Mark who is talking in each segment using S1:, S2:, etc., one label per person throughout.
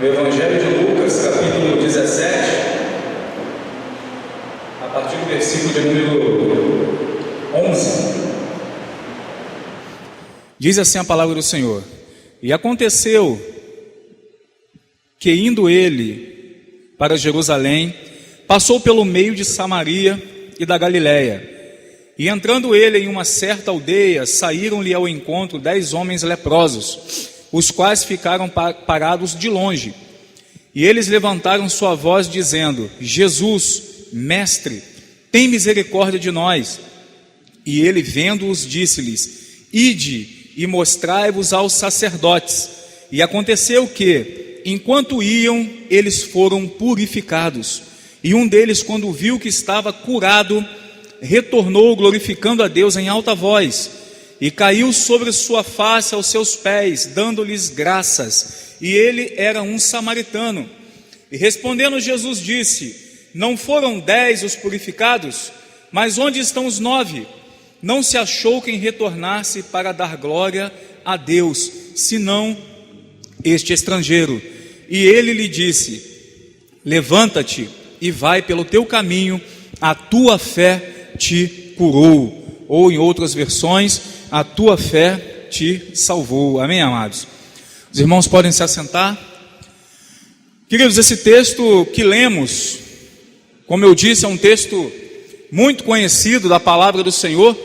S1: no Evangelho de Lucas, capítulo 17, a partir do versículo de número 11.
S2: Diz assim a palavra do Senhor: E aconteceu que, indo ele para Jerusalém, passou pelo meio de Samaria e da Galiléia. E entrando ele em uma certa aldeia, saíram-lhe ao encontro 10 homens leprosos, os quais ficaram parados de longe. E eles levantaram sua voz, dizendo: Jesus, mestre, tem misericórdia de nós. E ele, vendo-os, disse-lhes: Ide e mostrai-vos aos sacerdotes. E aconteceu que, enquanto iam, eles foram purificados. E um deles, quando viu que estava curado, retornou glorificando a Deus em alta voz, e caiu sobre sua face aos seus pés, dando-lhes graças. E ele era um samaritano. E respondendo Jesus disse: Não foram 10 os purificados? Mas onde estão os 9? Não se achou quem retornasse para dar glória a Deus, senão este estrangeiro. E ele lhe disse: Levanta-te e vai pelo teu caminho, a tua fé te curou. Ou em outras versões, a tua fé te salvou. Amém, amados? Os irmãos podem se assentar. Queridos, esse texto que lemos, como eu disse, é um texto muito conhecido da palavra do Senhor,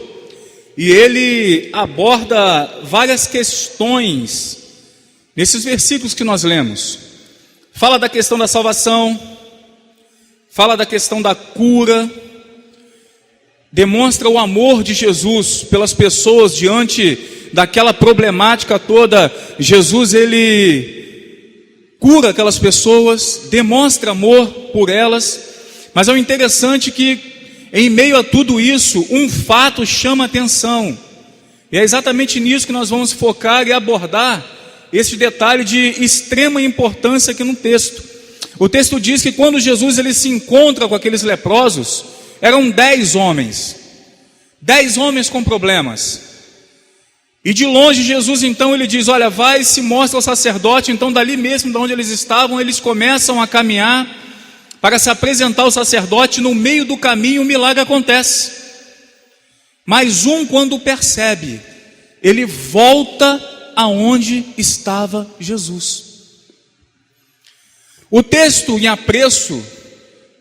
S2: e ele aborda várias questões nesses versículos que nós lemos. Fala da questão da salvação, fala da questão da cura, demonstra o amor de Jesus pelas pessoas diante daquela problemática toda. Jesus, ele cura aquelas pessoas, demonstra amor por elas, mas é o interessante que, em meio a tudo isso, um fato chama a atenção, e é exatamente nisso que nós vamos focar e abordar esse detalhe de extrema importância aqui no texto. O texto diz que quando Jesus ele se encontra com aqueles leprosos, eram 10 homens, 10 homens com problemas, e de longe Jesus então ele diz: olha, vai e se mostra ao sacerdote. Então dali mesmo de onde eles estavam, eles começam a caminhar para se apresentar ao sacerdote. No meio do caminho o milagre acontece, mas quando percebe, ele volta aonde estava Jesus. O texto em apreço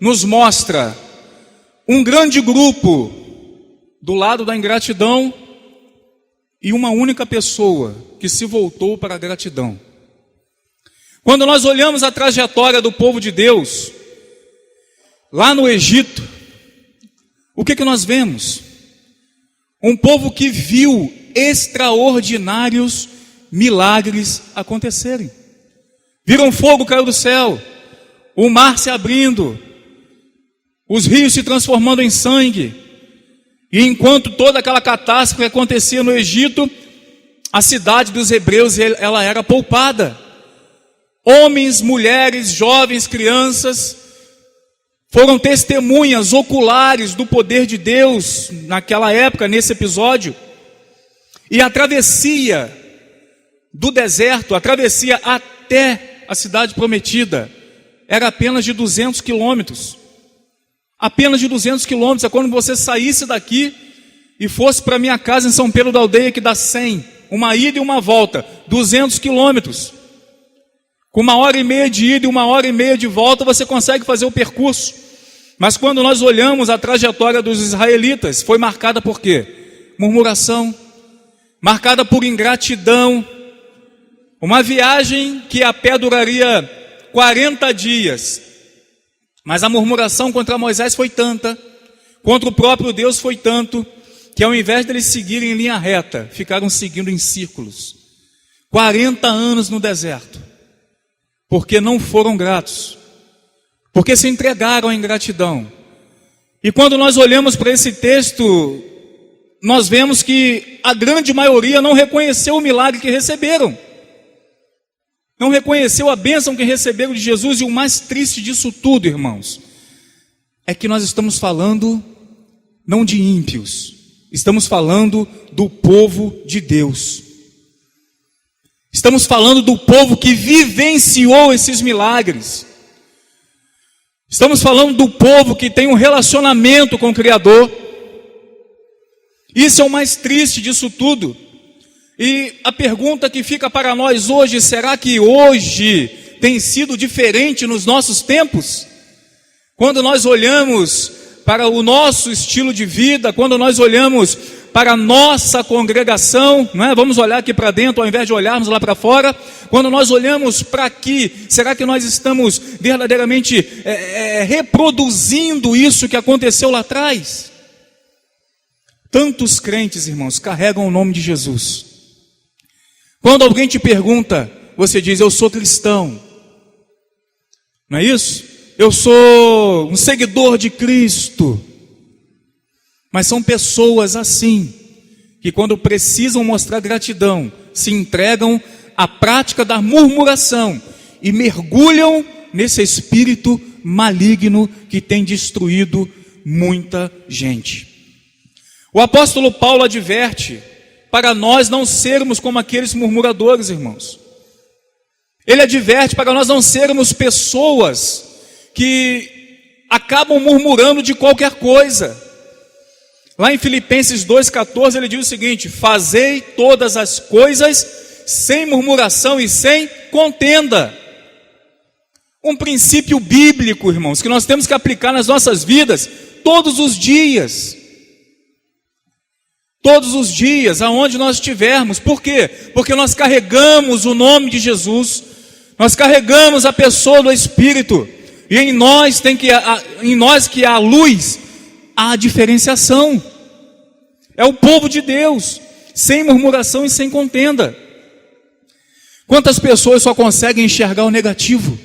S2: nos mostra um grande grupo do lado da ingratidão e uma única pessoa que se voltou para a gratidão. Quando nós olhamos a trajetória do povo de Deus lá no Egito, o que nós vemos? Um povo que viu extraordinários milagres acontecerem. Viram fogo cair do céu, o mar se abrindo, os rios se transformando em sangue. E enquanto toda aquela catástrofe acontecia no Egito, a cidade dos hebreus ela era poupada. Homens, mulheres, jovens, crianças foram testemunhas oculares do poder de Deus naquela época, nesse episódio. E a travessia do deserto, a travessia até a cidade prometida, era apenas de 200 quilômetros. Apenas de 200 quilômetros. É quando você saísse daqui e fosse para minha casa em São Pedro da Aldeia, que dá 100, uma ida e uma volta, 200 quilômetros. Com 1h30 de ida e 1h30 de volta, você consegue fazer o percurso. Mas quando nós olhamos a trajetória dos israelitas, foi marcada por quê? Murmuração, marcada por ingratidão. Uma viagem que a pé duraria 40 dias, mas a murmuração contra Moisés foi tanta, contra o próprio Deus foi tanto, que ao invés deles seguirem em linha reta, ficaram seguindo em círculos. 40 anos no deserto, porque não foram gratos, porque se entregaram à ingratidão. E quando nós olhamos para esse texto, nós vemos que a grande maioria não reconheceu o milagre que receberam, não reconheceu a bênção que receberam de Jesus. E o mais triste disso tudo, irmãos, é que nós estamos falando não de ímpios, estamos falando do povo de Deus. Estamos falando do povo que vivenciou esses milagres. Estamos falando do povo que tem um relacionamento com o Criador. Isso é o mais triste disso tudo. E a pergunta que fica para nós hoje, será que hoje tem sido diferente nos nossos tempos? Quando nós olhamos para o nosso estilo de vida, quando nós olhamos para a nossa congregação, não é? Vamos olhar aqui para dentro ao invés de olharmos lá para fora. Quando nós olhamos para aqui, será que nós estamos verdadeiramente reproduzindo isso que aconteceu lá atrás? Tantos crentes, irmãos, carregam o nome de Jesus. Quando alguém te pergunta, você diz: eu sou cristão. Não é isso? Eu sou um seguidor de Cristo. Mas são pessoas assim, que quando precisam mostrar gratidão, se entregam à prática da murmuração e mergulham nesse espírito maligno que tem destruído muita gente. O apóstolo Paulo adverte para nós não sermos como aqueles murmuradores, irmãos. Ele adverte para nós não sermos pessoas que acabam murmurando de qualquer coisa. Lá em Filipenses 2,14 ele diz o seguinte: fazei todas as coisas sem murmuração e sem contenda. Um princípio bíblico, irmãos, que nós temos que aplicar nas nossas vidas todos os dias. Todos os dias, aonde nós estivermos. Por quê? Porque nós carregamos o nome de Jesus, nós carregamos a pessoa do Espírito, e em nós que há luz, há diferenciação. É o povo de Deus, sem murmuração e sem contenda. Quantas pessoas só conseguem enxergar o negativo?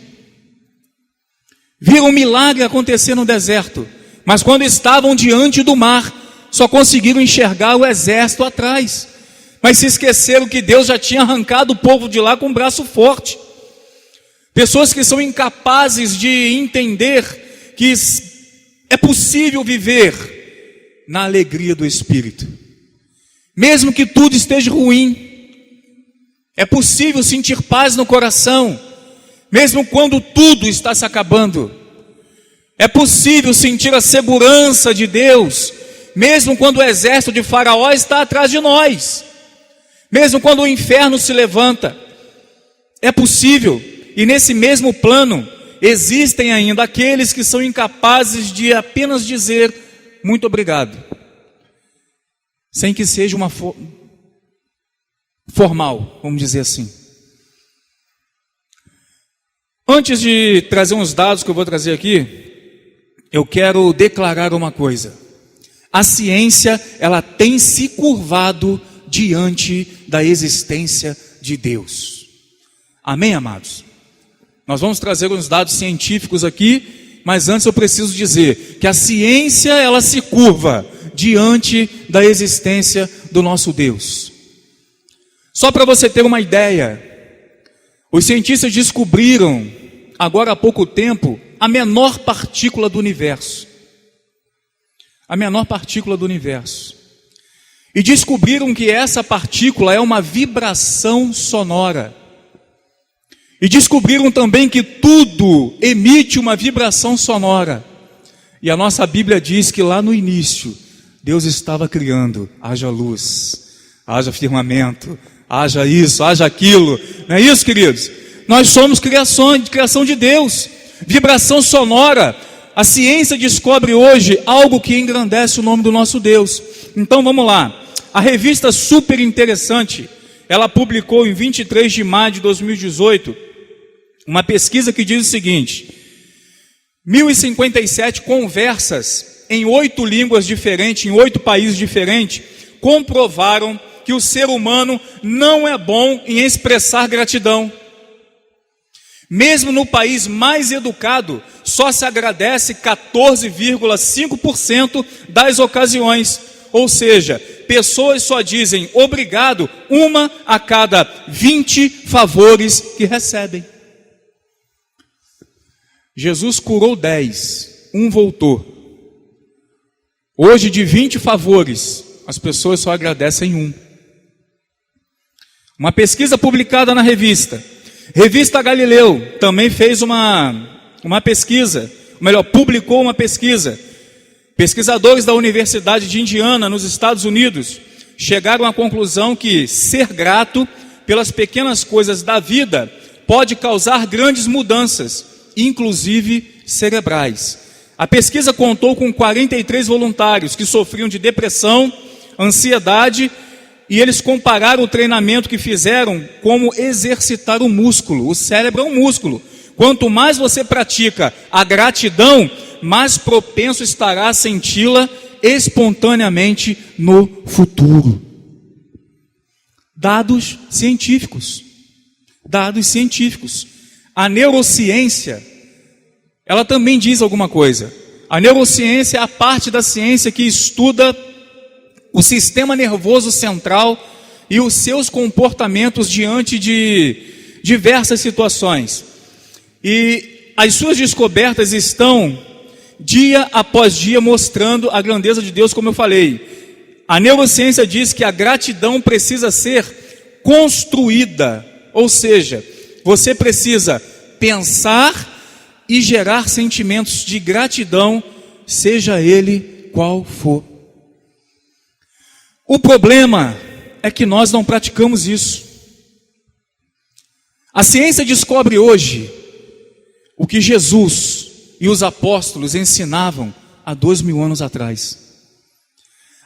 S2: Viram um milagre acontecer no deserto, mas quando estavam diante do mar, só conseguiram enxergar o exército atrás, mas se esqueceram que Deus já tinha arrancado o povo de lá com um braço forte. Pessoas que são incapazes de entender que é possível viver na alegria do Espírito, mesmo que tudo esteja ruim. É possível sentir paz no coração, mesmo quando tudo está se acabando. É possível sentir a segurança de Deus, mesmo quando o exército de Faraó está atrás de nós, mesmo quando o inferno se levanta. É possível. E nesse mesmo plano, existem ainda aqueles que são incapazes de apenas dizer muito obrigado, sem que seja uma formal, vamos dizer assim. Antes de trazer uns dados que eu vou trazer aqui, eu quero declarar uma coisa. A ciência, ela tem se curvado diante da existência de Deus. Amém, amados? Nós vamos trazer uns dados científicos aqui, mas antes eu preciso dizer que a ciência, ela se curva diante da existência do nosso Deus. Só para você ter uma ideia, os cientistas descobriram, agora há pouco tempo, a menor partícula do universo. A menor partícula do universo. E descobriram que essa partícula é uma vibração sonora. E descobriram também que tudo emite uma vibração sonora. E a nossa Bíblia diz que lá no início, Deus estava criando, haja luz, haja firmamento, haja isso, haja aquilo. Não é isso, queridos? Nós somos criação de Deus, vibração sonora. A ciência descobre hoje algo que engrandece o nome do nosso Deus. Então vamos lá. A revista Super Interessante, ela publicou em 23 de maio de 2018, uma pesquisa que diz o seguinte: 1057 conversas em 8 línguas diferentes, em 8 países diferentes, comprovaram que o ser humano não é bom em expressar gratidão. Mesmo no país mais educado, só se agradece 14,5% das ocasiões. Ou seja, pessoas só dizem obrigado 1 a cada 20 favores que recebem. Jesus curou 10, 1 voltou. Hoje, de 20 favores, as pessoas só agradecem 1. Uma pesquisa publicada na Revista Galileu também fez uma pesquisa, ou melhor, publicou uma pesquisa. Pesquisadores da Universidade de Indiana, nos Estados Unidos, chegaram à conclusão que ser grato pelas pequenas coisas da vida pode causar grandes mudanças, inclusive cerebrais. A pesquisa contou com 43 voluntários que sofriam de depressão, ansiedade, e eles compararam o treinamento que fizeram como exercitar o músculo. O cérebro é um músculo. Quanto mais você pratica a gratidão, mais propenso estará a senti-la espontaneamente no futuro. Dados científicos. A neurociência, ela também diz alguma coisa. A neurociência é a parte da ciência que estuda o sistema nervoso central e os seus comportamentos diante de diversas situações. E as suas descobertas estão dia após dia mostrando a grandeza de Deus, como eu falei. A neurociência diz que a gratidão precisa ser construída, ou seja, você precisa pensar e gerar sentimentos de gratidão, seja ele qual for. O problema é que nós não praticamos isso. A ciência descobre hoje o que Jesus e os apóstolos ensinavam há 2000 anos atrás.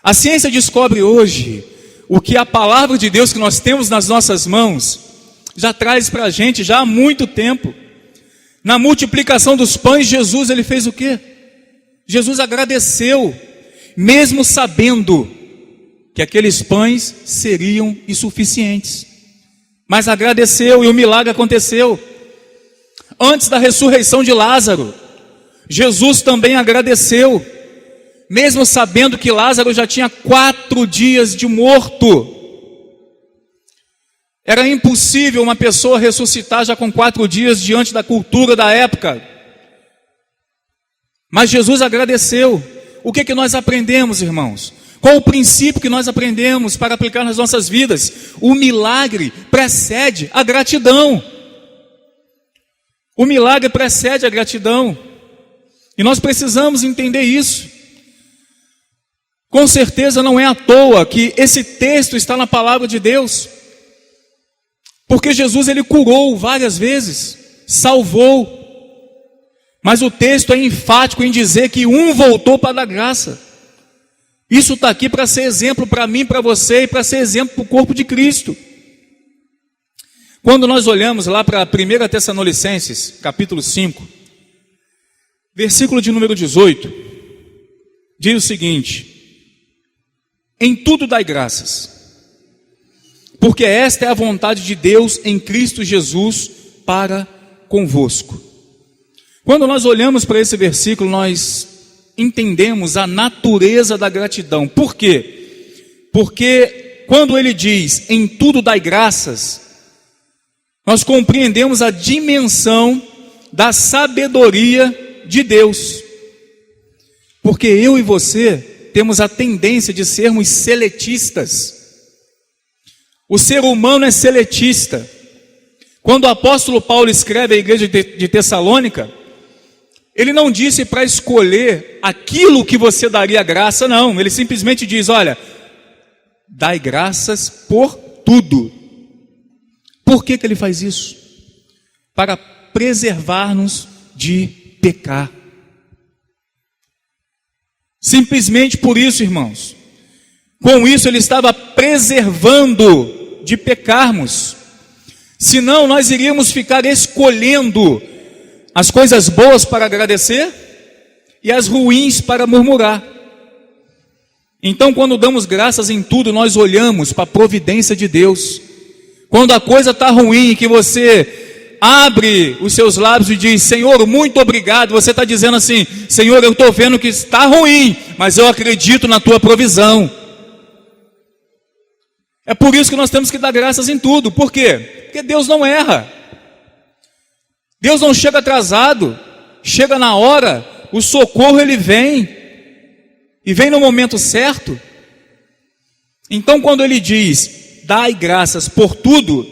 S2: A ciência descobre hoje o que a palavra de Deus que nós temos nas nossas mãos já traz para a gente já há muito tempo. Na multiplicação dos pães, Jesus ele fez o quê? Jesus agradeceu, mesmo sabendo que aqueles pães seriam insuficientes. Mas agradeceu e o milagre aconteceu. Antes da ressurreição de Lázaro, Jesus também agradeceu, mesmo sabendo que Lázaro já tinha 4 dias de morto. Era impossível uma pessoa ressuscitar já com 4 dias diante da cultura da época. Mas Jesus agradeceu. O que nós aprendemos, irmãos? Qual o princípio que nós aprendemos para aplicar nas nossas vidas? O milagre precede a gratidão. O milagre precede a gratidão. E nós precisamos entender isso. Com certeza não é à toa que esse texto está na palavra de Deus. Porque Jesus ele curou várias vezes, salvou. Mas o texto é enfático em dizer que um voltou para dar graça. Isso está aqui para ser exemplo para mim, para você e para ser exemplo para o corpo de Cristo. Quando nós olhamos lá para 1 Tessalonicenses, capítulo 5, versículo de número 18, diz o seguinte: em tudo dai graças, porque esta é a vontade de Deus em Cristo Jesus para convosco. Quando nós olhamos para esse versículo, nós entendemos a natureza da gratidão. Por quê? Porque quando ele diz, em tudo dai graças, nós compreendemos a dimensão da sabedoria de Deus. Porque eu e você temos a tendência de sermos seletistas. O ser humano é seletista. Quando o apóstolo Paulo escreve à igreja de Tessalônica, ele não disse para escolher aquilo que você daria graça, não. Ele simplesmente diz, olha, dai graças por tudo. Por que ele faz isso? Para preservar-nos de pecar. Simplesmente por isso, irmãos. Com isso ele estava preservando de pecarmos. Senão nós iríamos ficar escolhendo as coisas boas para agradecer e as ruins para murmurar. Então, quando damos graças em tudo, nós olhamos para a providência de Deus. Quando a coisa está ruim, que você abre os seus lábios e diz, Senhor, muito obrigado, você está dizendo assim, Senhor, eu estou vendo que está ruim, mas eu acredito na tua provisão. É por isso que nós temos que dar graças em tudo. Por quê? Porque Deus não erra. Deus não chega atrasado, chega na hora, o socorro ele vem, e vem no momento certo. Então quando ele diz, dai graças por tudo,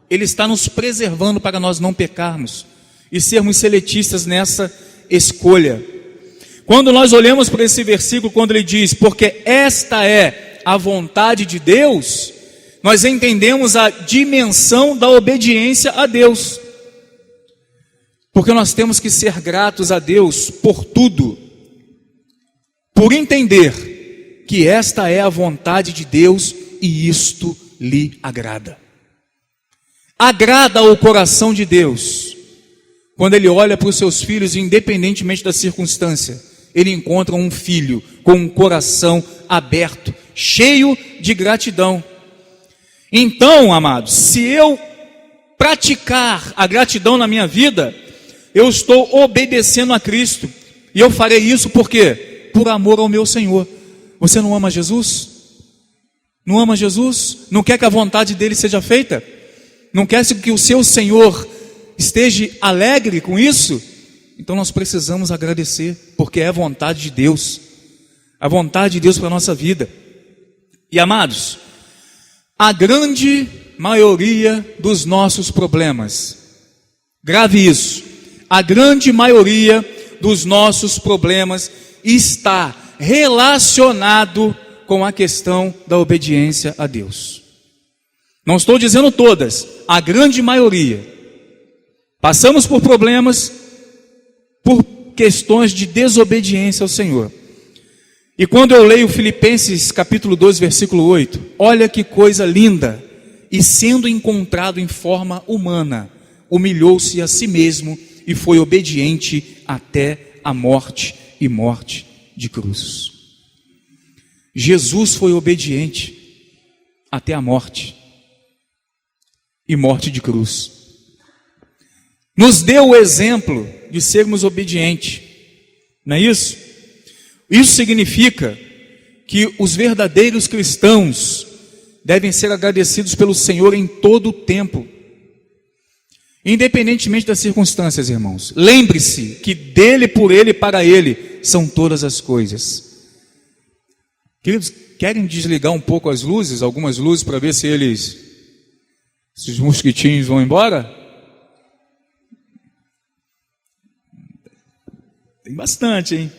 S2: Ele está nos preservando para nós não pecarmos e sermos seletistas nessa escolha. Quando nós olhamos para esse versículo, quando ele diz, porque esta é a vontade de Deus, nós entendemos a dimensão da obediência a Deus. Porque nós temos que ser gratos a Deus por tudo, por entender que esta é a vontade de Deus e isto lhe agrada. Agrada ao coração de Deus, quando Ele olha para os seus filhos, independentemente da circunstância, Ele encontra um filho com um coração aberto, cheio de gratidão. Então, amados, se eu praticar a gratidão na minha vida, eu estou obedecendo a Cristo. E eu farei isso por quê? Por amor ao meu Senhor. Você não ama Jesus? Não ama Jesus? Não quer que a vontade dele seja feita? Não quer que o seu Senhor esteja alegre com isso? Então nós precisamos agradecer, porque é a vontade de Deus. A vontade de Deus para a nossa vida. E amados, a grande maioria dos nossos problemas, grave isso, a grande maioria dos nossos problemas está relacionado com a questão da obediência a Deus. Não estou dizendo todas, a grande maioria. Passamos por problemas por questões de desobediência ao Senhor. E quando eu leio Filipenses capítulo 2, versículo 8, olha que coisa linda. E sendo encontrado em forma humana, humilhou-se a si mesmo e foi obediente até a morte e morte de cruz. Jesus foi obediente até a morte e morte de cruz. Nos deu o exemplo de sermos obedientes, não é isso? Isso significa que os verdadeiros cristãos devem ser agradecidos pelo Senhor em todo o tempo, independentemente das circunstâncias, irmãos. Lembre-se que dele, por ele e para ele são todas as coisas. Queridos, querem desligar um pouco as luzes, algumas luzes, para ver se esses mosquitinhos vão embora? Tem bastante, hein?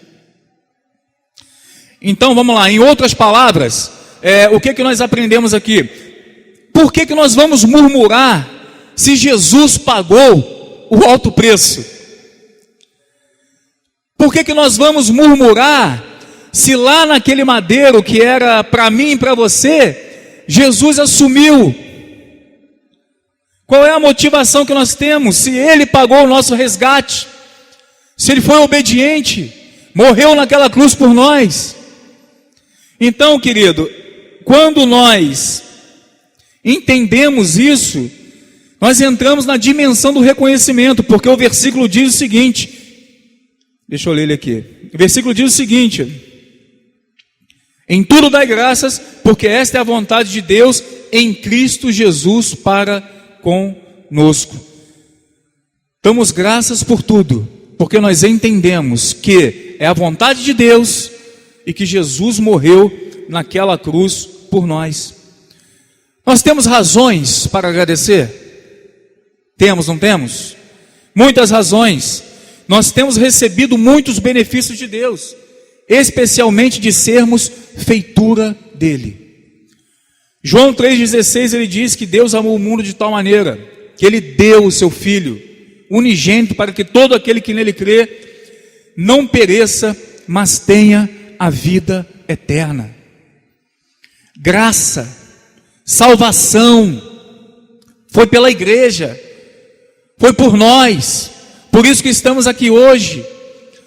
S2: Então vamos lá, em outras palavras, o que nós aprendemos aqui? Por que nós vamos murmurar se Jesus pagou o alto preço? Por que nós vamos murmurar se lá naquele madeiro que era para mim e para você, Jesus assumiu? Qual é a motivação que nós temos? Se Ele pagou o nosso resgate, se Ele foi obediente, morreu naquela cruz por nós. Então, querido, quando nós entendemos isso, nós entramos na dimensão do reconhecimento, porque o versículo diz o seguinte, deixa eu ler ele aqui, o versículo diz o seguinte: em tudo dai graças, porque esta é a vontade de Deus em Cristo Jesus para conosco. Damos graças por tudo, porque nós entendemos que é a vontade de Deus e que Jesus morreu naquela cruz por nós. Nós temos razões para agradecer? Temos, não temos? Muitas razões. Nós temos recebido muitos benefícios de Deus, especialmente de sermos feitura dele. João 3,16, ele diz que Deus amou o mundo de tal maneira que ele deu o seu Filho unigênito para que todo aquele que nele crê não pereça, mas tenha a vida eterna. Graça, salvação, foi pela igreja, foi por nós. Por isso que estamos aqui hoje,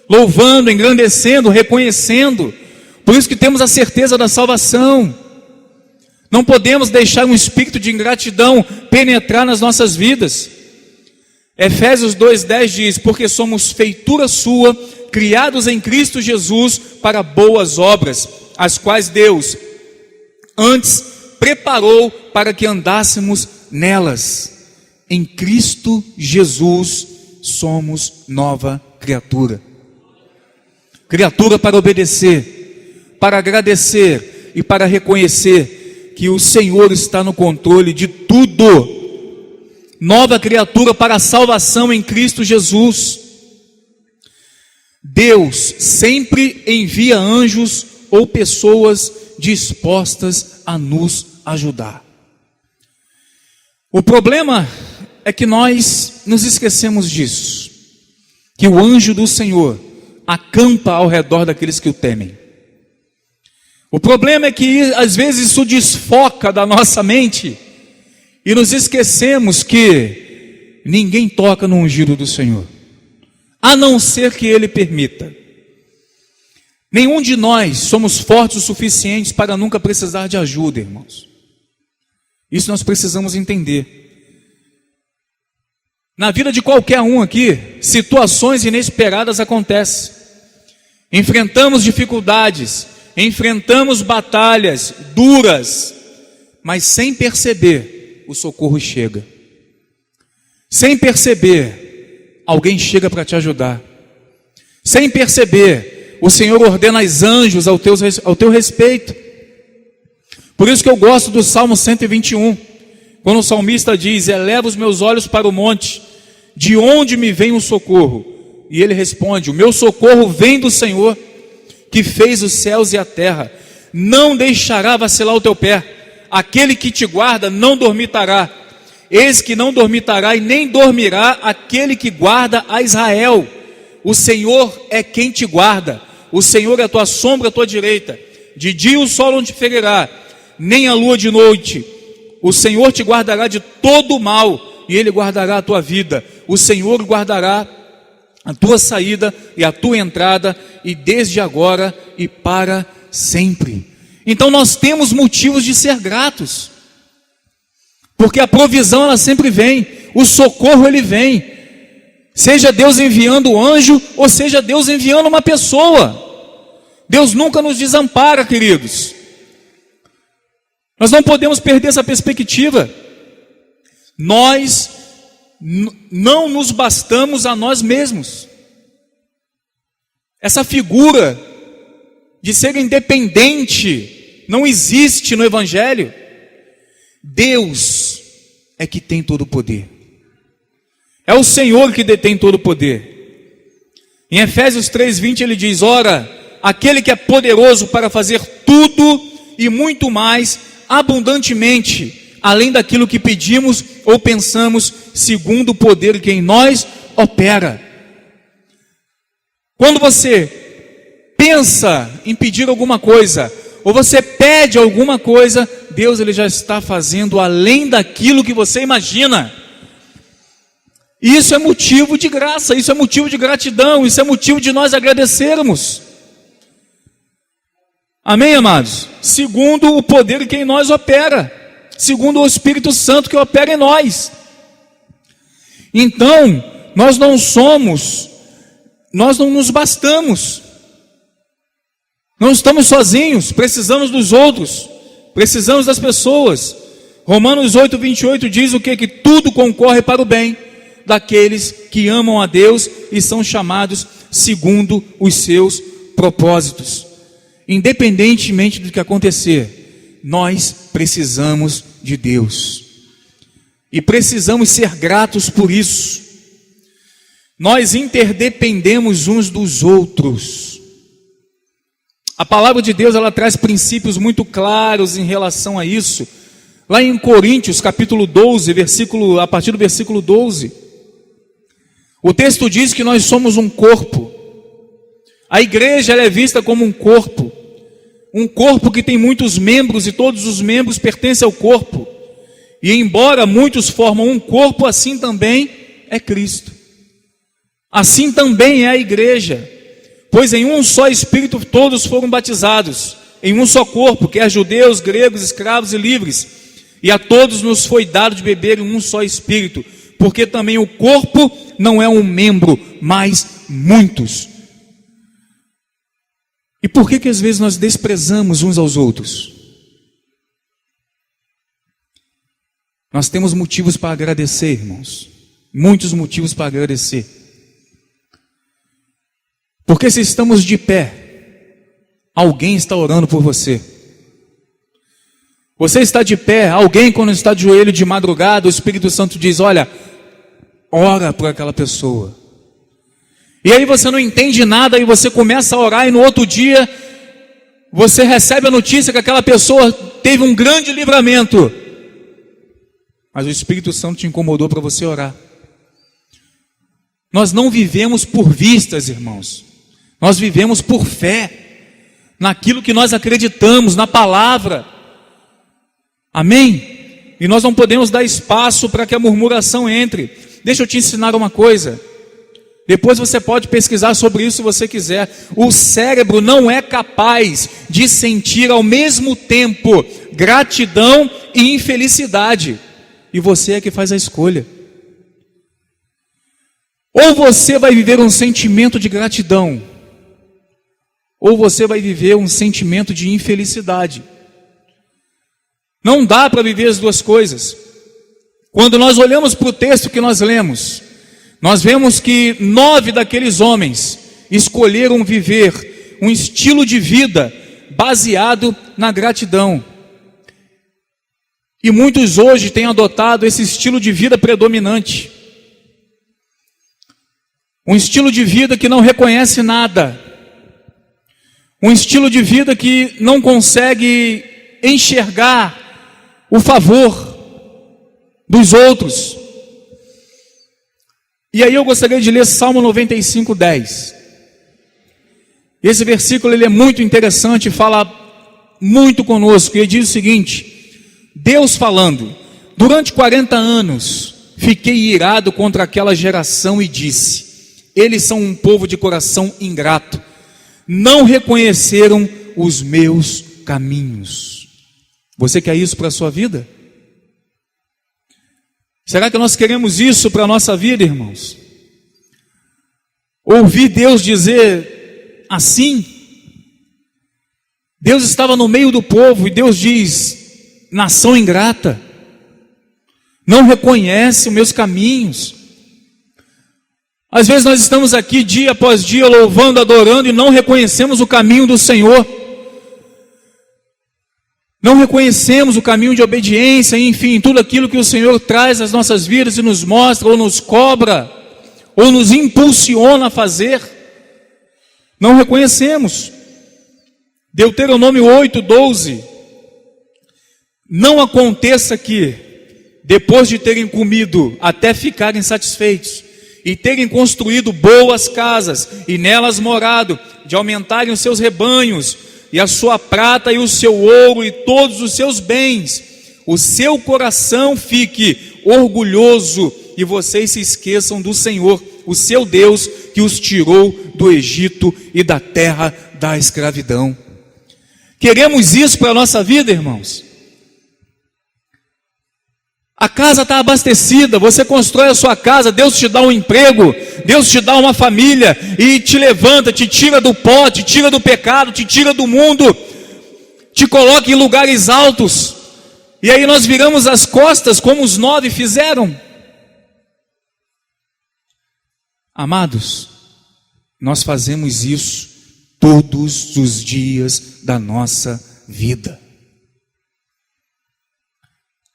S2: louvando, engrandecendo, reconhecendo. Por isso que temos a certeza da salvação. Não podemos deixar um espírito de ingratidão penetrar nas nossas vidas. Efésios 2,10 diz: porque somos feitura sua, criados em Cristo Jesus para boas obras, as quais Deus antes preparou para que andássemos nelas. Em Cristo Jesus somos nova criatura. Criatura para obedecer, para agradecer e para reconhecer que o Senhor está no controle de tudo. Nova criatura para a salvação em Cristo Jesus. Deus sempre envia anjos ou pessoas dispostas a nos ajudar. O problema é que nós nos esquecemos disso, que o anjo do Senhor acampa ao redor daqueles que o temem. O problema é que às vezes isso desfoca da nossa mente e nos esquecemos que ninguém toca no ungido do Senhor, a não ser que Ele permita. Nenhum de nós somos fortes o suficientes para nunca precisar de ajuda, irmãos. Isso nós precisamos entender. Na vida de qualquer um aqui, situações inesperadas acontecem. Enfrentamos dificuldades, enfrentamos batalhas duras, mas sem perceber, o socorro chega. Sem perceber, alguém chega para te ajudar. Sem perceber, o Senhor ordena os anjos ao teu respeito. Por isso que eu gosto do Salmo 121, quando o salmista diz: eleva os meus olhos para o monte, de onde me vem o socorro? E ele responde: o meu socorro vem do Senhor, que fez os céus e a terra. Não deixará vacilar o teu pé, aquele que te guarda não dormitará. Eis que não dormitará e nem dormirá aquele que guarda a Israel. O Senhor é quem te guarda, o Senhor é a tua sombra à tua direita. De dia o sol não te ferirá, nem a lua de noite. O Senhor te guardará de todo o mal, e Ele guardará a tua vida. O Senhor guardará a tua saída e a tua entrada, e desde agora e para sempre. Então nós temos motivos de ser gratos, porque a provisão ela sempre vem, o socorro ele vem, seja Deus enviando o anjo, ou seja Deus enviando uma pessoa. Deus nunca nos desampara, queridos. Nós não podemos perder essa perspectiva. Nós não nos bastamos a nós mesmos. Essa figura de ser independente não existe no Evangelho. Deus é que tem todo o poder. É o Senhor que detém todo o poder. Em Efésios 3:20 ele diz: ora, aquele que é poderoso para fazer tudo e muito mais abundantemente, além daquilo que pedimos ou pensamos, segundo o poder que em nós opera. Quando você pensa em pedir alguma coisa, ou você pede alguma coisa, Deus ele já está fazendo além daquilo que você imagina. E isso é motivo de graça, isso é motivo de gratidão, isso é motivo de nós agradecermos. Amém, amados? Segundo o poder que em nós opera, segundo o Espírito Santo que opera em nós. Então, nós não nos bastamos. Não estamos sozinhos, precisamos dos outros, precisamos das pessoas. Romanos 8:28 diz o quê? Que tudo concorre para o bem daqueles que amam a Deus e são chamados segundo os seus propósitos. Independentemente do que acontecer, nós precisamos de Deus. E precisamos ser gratos por isso. Nós interdependemos uns dos outros. A palavra de Deus ela traz princípios muito claros em relação a isso. Lá em Coríntios, capítulo 12, a partir do versículo 12. O texto diz que nós somos um corpo. A igreja ela é vista como um corpo que tem muitos membros e todos os membros pertencem ao corpo. E embora muitos formam um corpo, assim também é Cristo. Assim também é a igreja. Pois em um só Espírito todos foram batizados, em um só corpo, quer judeus, gregos, escravos e livres. E a todos nos foi dado de beber em um só Espírito, porque também o corpo não é um membro, mas muitos. E por que às vezes nós desprezamos uns aos outros? Nós temos motivos para agradecer, irmãos. Muitos motivos para agradecer. Porque se estamos de pé, alguém está orando por você. Você está de pé, alguém quando está de joelho de madrugada, o Espírito Santo diz, olha, ora por aquela pessoa. E aí você não entende nada e você começa a orar e no outro dia você recebe a notícia que aquela pessoa teve um grande livramento. Mas o Espírito Santo te incomodou para você orar. Nós não vivemos por vistas, irmãos. Nós vivemos por fé, naquilo que nós acreditamos, na palavra. Amém? E nós não podemos dar espaço para que a murmuração entre. Deixa eu te ensinar uma coisa. Depois você pode pesquisar sobre isso se você quiser. O cérebro não é capaz de sentir ao mesmo tempo gratidão e infelicidade. E você é que faz a escolha. Ou você vai viver um sentimento de gratidão, ou você vai viver um sentimento de infelicidade. Não dá para viver as duas coisas. Quando nós olhamos para o texto que nós lemos, nós vemos que 9 daqueles homens escolheram viver um estilo de vida baseado na gratidão. E muitos hoje têm adotado esse estilo de vida predominante. Um estilo de vida que não reconhece nada. Um estilo de vida que não consegue enxergar o favor dos outros. E aí eu gostaria de ler Salmo 95, 10. Esse versículo ele é muito interessante, fala muito conosco. Ele diz o seguinte: Deus falando, durante 40 anos fiquei irado contra aquela geração e disse, eles são um povo de coração ingrato, não reconheceram os meus caminhos. Você quer isso para a sua vida? Será que nós queremos isso para a nossa vida, irmãos? Ouvir Deus dizer assim? Deus estava no meio do povo e Deus diz, nação ingrata, não reconhece os meus caminhos. Às vezes nós estamos aqui dia após dia louvando, adorando e não reconhecemos o caminho do Senhor. Não reconhecemos o caminho de obediência, enfim, tudo aquilo que o Senhor traz às nossas vidas e nos mostra, ou nos cobra, ou nos impulsiona a fazer. Não reconhecemos. Deuteronômio 8, 12. Não aconteça que, depois de terem comido até ficarem satisfeitos, e terem construído boas casas, e nelas morado, de aumentarem os seus rebanhos, e a sua prata e o seu ouro e todos os seus bens, o seu coração fique orgulhoso e vocês se esqueçam do Senhor, o seu Deus, que os tirou do Egito e da terra da escravidão. Queremos isso para a nossa vida, irmãos? A casa está abastecida, você constrói a sua casa, Deus te dá um emprego, Deus te dá uma família e te levanta, te tira do pó, te tira do pecado, te tira do mundo, te coloca em lugares altos. E aí nós viramos as costas como os 9 fizeram. Amados, nós fazemos isso todos os dias da nossa vida.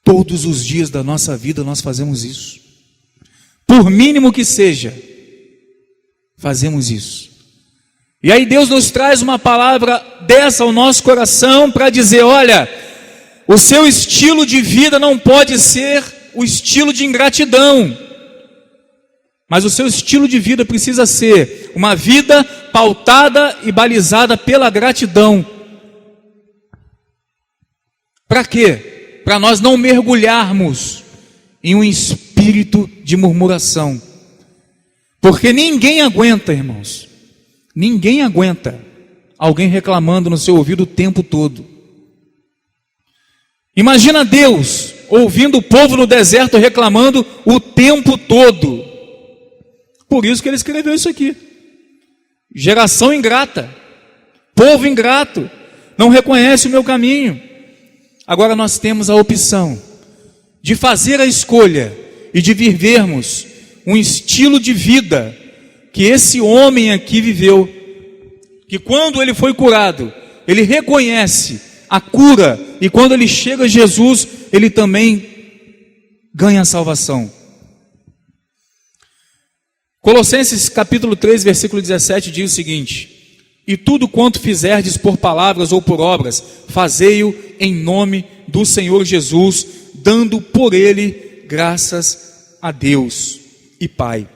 S2: Todos os dias da nossa vida nós fazemos isso. Por mínimo que seja, fazemos isso. E aí Deus nos traz uma palavra dessa ao nosso coração para dizer, olha, o seu estilo de vida não pode ser o estilo de ingratidão. Mas o seu estilo de vida precisa ser uma vida pautada e balizada pela gratidão. Para quê? Para nós não mergulharmos em um espírito de murmuração. Porque ninguém aguenta, irmãos. Ninguém aguenta alguém reclamando no seu ouvido o tempo todo. Imagina Deus ouvindo o povo no deserto reclamando o tempo todo. Por isso que ele escreveu isso aqui. Geração ingrata, povo ingrato, não reconhece o meu caminho. Agora nós temos a opção de fazer a escolha e de vivermos um estilo de vida que esse homem aqui viveu, que quando ele foi curado, ele reconhece a cura, e quando ele chega a Jesus, ele também ganha a salvação. Colossenses capítulo 3, versículo 17 diz o seguinte: e tudo quanto fizerdes por palavras ou por obras, fazei-o em nome do Senhor Jesus, dando por ele graças a Deus e Pai.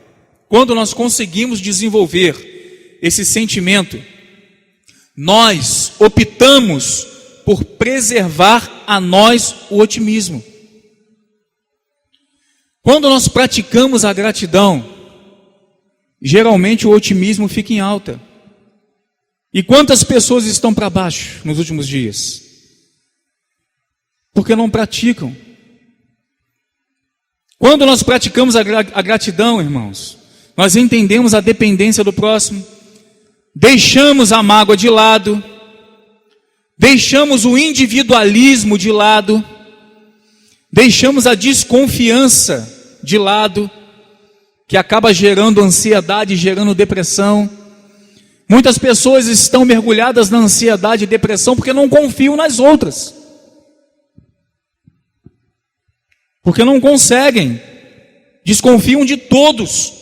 S2: Quando nós conseguimos desenvolver esse sentimento, nós optamos por preservar a nós o otimismo. Quando nós praticamos a gratidão, geralmente o otimismo fica em alta. E quantas pessoas estão para baixo nos últimos dias? Porque não praticam. Quando nós praticamos a gratidão, irmãos, nós entendemos a dependência do próximo, deixamos a mágoa de lado, deixamos o individualismo de lado, deixamos a desconfiança de lado, que acaba gerando ansiedade, gerando depressão. Muitas pessoas estão mergulhadas na ansiedade e depressão porque não confiam nas outras, porque não conseguem, desconfiam de todos.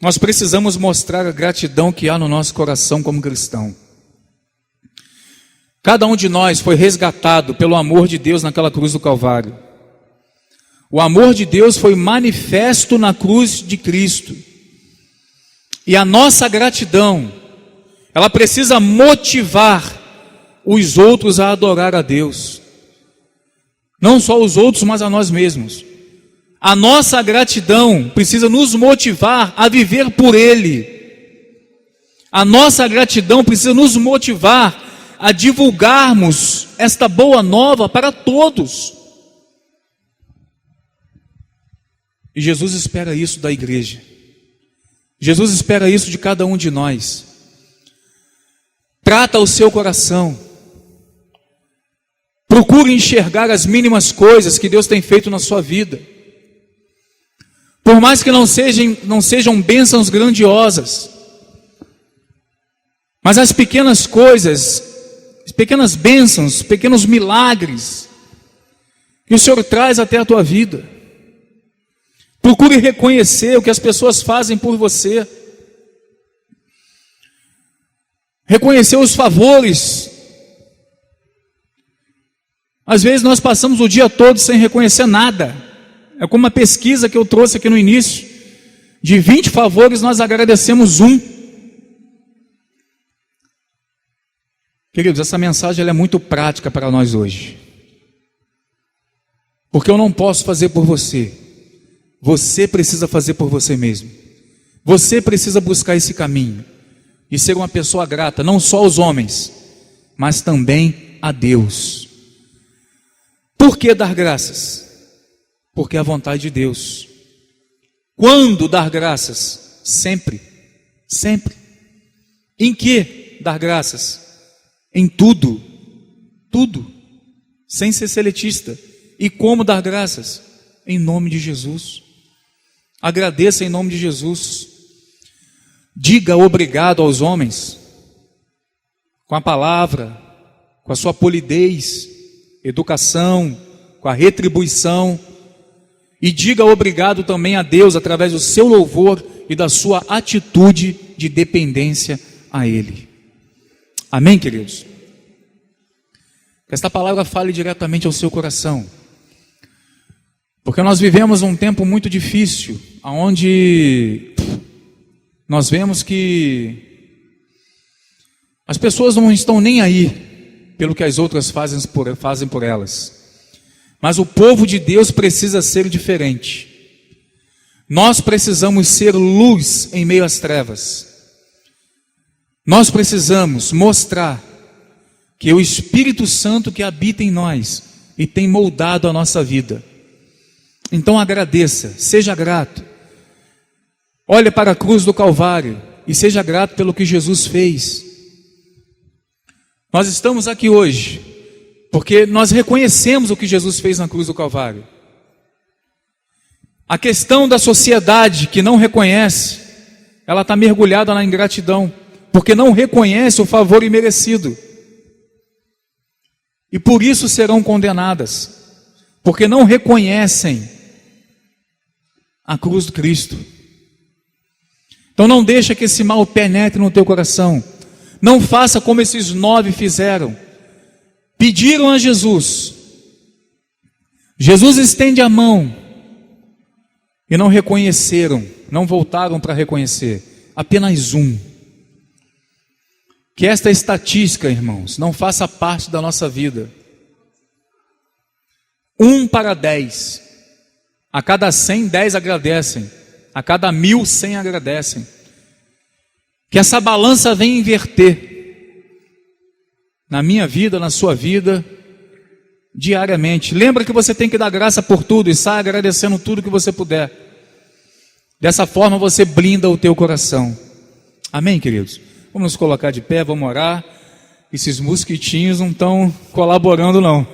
S2: Nós precisamos mostrar a gratidão que há no nosso coração como cristão. Cada um de nós foi resgatado pelo amor de Deus naquela cruz do Calvário. O amor de Deus foi manifesto na cruz de Cristo. E a nossa gratidão, ela precisa motivar os outros a adorar a Deus. Não só os outros, mas a nós mesmos. A nossa gratidão precisa nos motivar a viver por Ele. A nossa gratidão precisa nos motivar a divulgarmos esta boa nova para todos. E Jesus espera isso da igreja. Jesus espera isso de cada um de nós. Trata o seu coração. Procure enxergar as mínimas coisas que Deus tem feito na sua vida. Por mais que não sejam bênçãos grandiosas, mas as pequenas coisas, as pequenas bênçãos, pequenos milagres que o Senhor traz até a tua vida. Procure reconhecer o que as pessoas fazem por você. Reconhecer os favores. Às vezes nós passamos o dia todo sem reconhecer nada. É como uma pesquisa que eu trouxe aqui no início. De 20 favores nós agradecemos um. Queridos, essa mensagem ela é muito prática para nós hoje. Porque eu não posso fazer por você. Você precisa fazer por você mesmo. Você precisa buscar esse caminho e ser uma pessoa grata, não só aos homens, mas também a Deus. Por que dar graças? Porque é a vontade de Deus. Quando dar graças? Sempre. Sempre. Em que dar graças? Em tudo. Tudo. Sem ser seletista. E como dar graças? Em nome de Jesus. Agradeça em nome de Jesus. Diga obrigado aos homens. Com a palavra, com a sua polidez, educação, com a retribuição. E diga obrigado também a Deus através do seu louvor e da sua atitude de dependência a Ele. Amém, queridos? Que esta palavra fale diretamente ao seu coração. Porque nós vivemos um tempo muito difícil, onde nós vemos que as pessoas não estão nem aí pelo que as outras fazem por elas. Mas o povo de Deus precisa ser diferente. Nós precisamos ser luz em meio às trevas. Nós precisamos mostrar que o Espírito Santo que habita em nós e tem moldado a nossa vida. Então agradeça, seja grato. Olhe para a cruz do Calvário e seja grato pelo que Jesus fez. Nós estamos aqui hoje porque nós reconhecemos o que Jesus fez na cruz do Calvário. A questão da sociedade que não reconhece, ela está mergulhada na ingratidão, porque não reconhece o favor imerecido. e por isso serão condenadas, porque não reconhecem a cruz do Cristo. Então não deixa que esse mal penetre no teu coração. Não faça como esses 9 fizeram. Pediram a Jesus. Jesus estende a mão e não reconheceram, não voltaram para reconhecer. Apenas um. Que esta estatística, irmãos, não faça parte da nossa vida. 1 para 10. A cada 100, 10 agradecem. A cada 1000, 100 agradecem. Que essa balança venha inverter na minha vida, na sua vida, diariamente. Lembra que você tem que dar graça por tudo e sai agradecendo tudo que você puder. Dessa forma você blinda o teu coração. Amém, queridos? Vamos nos colocar de pé, vamos orar. Esses mosquitinhos não estão colaborando, não.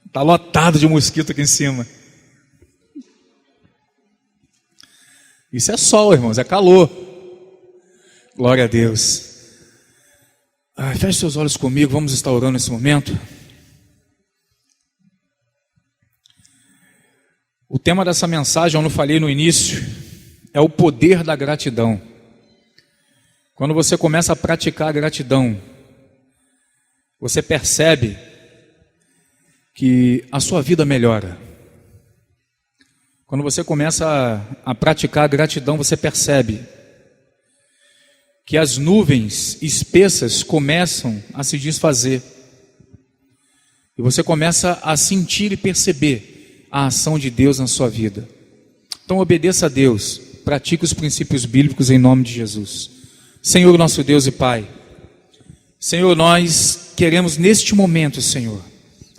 S2: Está lotado de mosquito aqui em cima. Isso é sol, irmãos, é calor. Glória a Deus. Feche seus olhos comigo, vamos estar orando nesse momento. O tema dessa mensagem, eu não falei no início, é o poder da gratidão. Quando você começa a praticar a gratidão, você percebe que a sua vida melhora. Quando você começa a praticar a gratidão, você percebe que as nuvens espessas começam a se desfazer. E você começa a sentir e perceber a ação de Deus na sua vida. Então obedeça a Deus, pratique os princípios bíblicos em nome de Jesus. Senhor nosso Deus e Pai, Senhor, nós queremos neste momento, Senhor,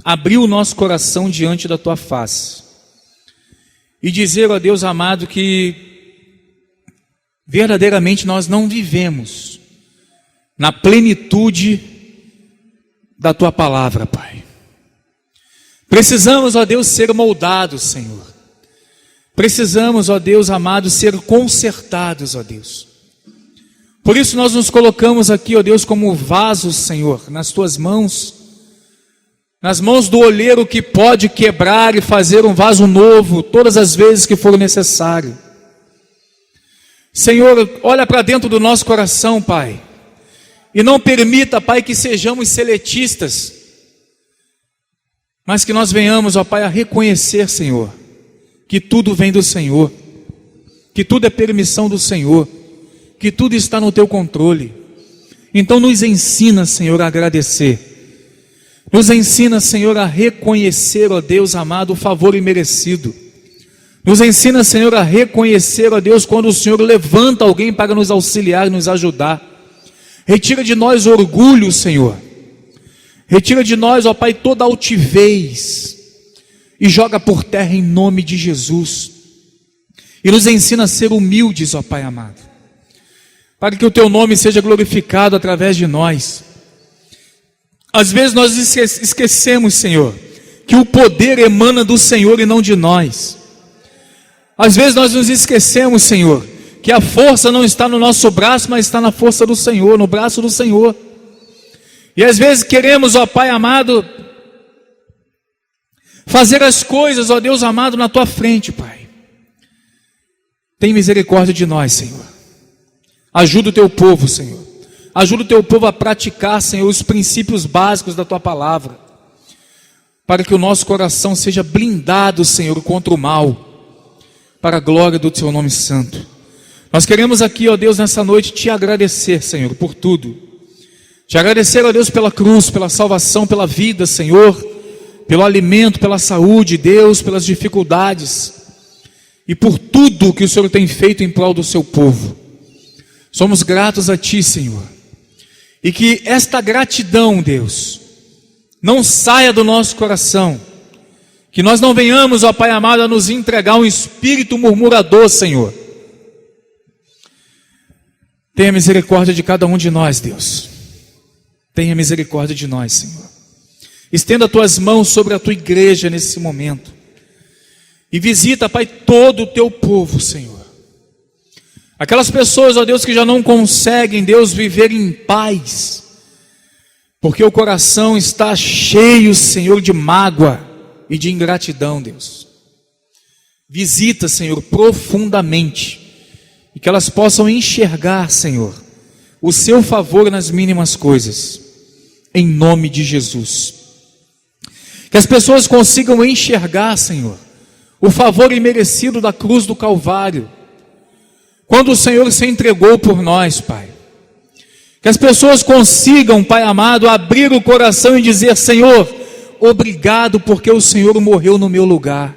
S2: abrir o nosso coração diante da Tua face e dizer, ó Deus amado, que verdadeiramente nós não vivemos na plenitude da Tua palavra, Pai. Precisamos, ó Deus, ser moldados, Senhor. Precisamos, ó Deus amado, ser consertados, ó Deus. Por isso nós nos colocamos aqui, ó Deus, como vasos, Senhor, nas Tuas mãos, nas mãos do olheiro que pode quebrar e fazer um vaso novo todas as vezes que for necessário. Senhor, olha para dentro do nosso coração, Pai, e não permita, Pai, que sejamos seletistas, mas que nós venhamos, ó Pai, a reconhecer, Senhor, que tudo vem do Senhor, que tudo é permissão do Senhor, que tudo está no Teu controle. Então nos ensina, Senhor, a agradecer. Nos ensina, Senhor, a reconhecer, ó Deus amado, o favor imerecido. Nos ensina, Senhor, a reconhecer, ó Deus, quando o Senhor levanta alguém para nos auxiliar e nos ajudar. Retira de nós orgulho, Senhor. Retira de nós, ó Pai, toda altivez e joga por terra em nome de Jesus. E nos ensina a ser humildes, ó Pai amado, para que o Teu nome seja glorificado através de nós. Às vezes nós esquecemos, Senhor, que o poder emana do Senhor e não de nós. Às vezes nós nos esquecemos, Senhor, que a força não está no nosso braço, mas está na força do Senhor, no braço do Senhor. E às vezes queremos, ó Pai amado, fazer as coisas, ó Deus amado, na Tua frente, Pai. Tem misericórdia de nós, Senhor. Ajuda o Teu povo, Senhor. Ajuda o Teu povo a praticar, Senhor, os princípios básicos da Tua palavra, para que o nosso coração seja blindado, Senhor, contra o mal, para a glória do Teu nome santo. Nós queremos aqui, ó Deus, nessa noite Te agradecer, Senhor, por tudo. Te agradecer, ó Deus, pela cruz, pela salvação, pela vida, Senhor, pelo alimento, pela saúde, Deus, pelas dificuldades e por tudo que o Senhor tem feito em prol do Seu povo. Somos gratos a Ti, Senhor. E que esta gratidão, Deus, não saia do nosso coração. Que nós não venhamos, ó Pai amado, a nos entregar um espírito murmurador, Senhor. Tenha misericórdia de cada um de nós, Deus. Tenha misericórdia de nós, Senhor. Estenda Tuas mãos sobre a Tua igreja nesse momento. E visita, Pai, todo o Teu povo, Senhor. Aquelas pessoas, ó Deus, que já não conseguem, Deus, viver em paz, porque o coração está cheio, Senhor, de mágoa e de ingratidão, Deus. Visita, Senhor, profundamente, e que elas possam enxergar, Senhor, o seu favor nas mínimas coisas, em nome de Jesus. Que as pessoas consigam enxergar, Senhor, o favor imerecido da cruz do Calvário, quando o Senhor se entregou por nós, Pai. Que as pessoas consigam, Pai amado, abrir o coração e dizer: Senhor, obrigado porque o Senhor morreu no meu lugar.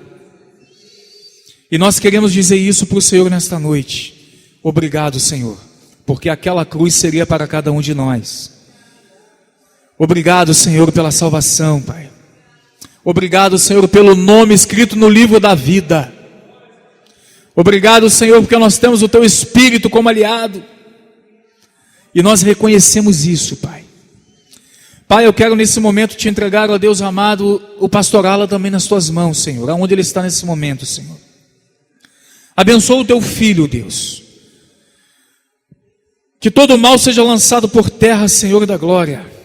S2: E nós queremos dizer isso para o Senhor nesta noite. Obrigado, Senhor, porque aquela cruz seria para cada um de nós. Obrigado, Senhor, pela salvação, Pai. Obrigado, Senhor, pelo nome escrito no livro da vida. Obrigado, Senhor, porque nós temos o Teu Espírito como aliado. E nós reconhecemos isso, Pai. Pai, eu quero nesse momento te entregar, ó Deus amado, o pastor Alan também nas Tuas mãos, Senhor, aonde ele está nesse momento, Senhor. Abençoa o Teu filho, Deus. Que todo mal seja lançado por terra, Senhor da glória.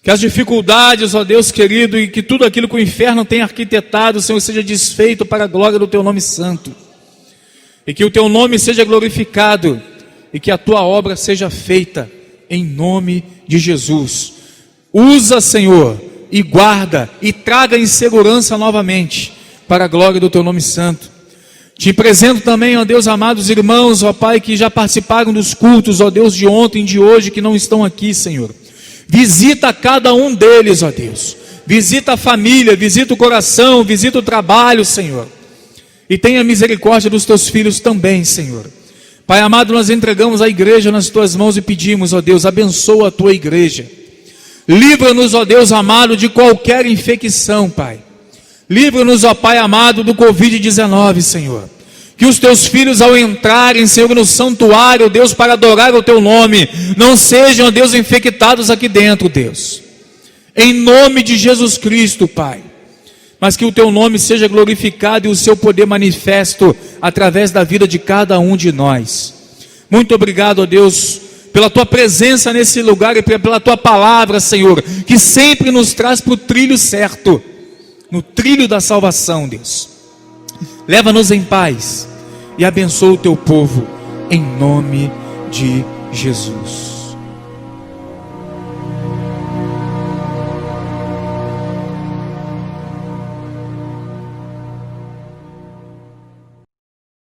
S2: Que as dificuldades, ó Deus querido, e que tudo aquilo que o inferno tem arquitetado, Senhor, seja desfeito para a glória do Teu nome santo. E que o Teu nome seja glorificado, e que a Tua obra seja feita, em nome de Jesus. Usa, Senhor, e guarda, e traga em segurança novamente, para a glória do Teu nome santo. Te apresento também, ó Deus amado, os irmãos, ó Pai, que já participaram dos cultos, ó Deus, de ontem e de hoje, que não estão aqui, Senhor. Visita cada um deles, ó Deus. Visita a família, visita o coração, visita o trabalho, Senhor. E tenha misericórdia dos Teus filhos também, Senhor. Pai amado, nós entregamos a igreja nas Tuas mãos e pedimos, ó Deus, abençoa a Tua igreja. Livra-nos, ó Deus amado, de qualquer infecção, Pai. Livra-nos, ó Pai amado, do Covid-19, Senhor. Que os Teus filhos, ao entrarem, Senhor, no santuário, Deus, para adorar o Teu nome, não sejam, ó Deus, infectados aqui dentro, Deus. Em nome de Jesus Cristo, Pai. Mas que o Teu nome seja glorificado e o Seu poder manifesto através da vida de cada um de nós. Muito obrigado, ó Deus, pela Tua presença nesse lugar e pela Tua palavra, Senhor, que sempre nos traz para o trilho certo, no trilho da salvação, Deus. Leva-nos em paz e abençoa o Teu povo, em nome de Jesus.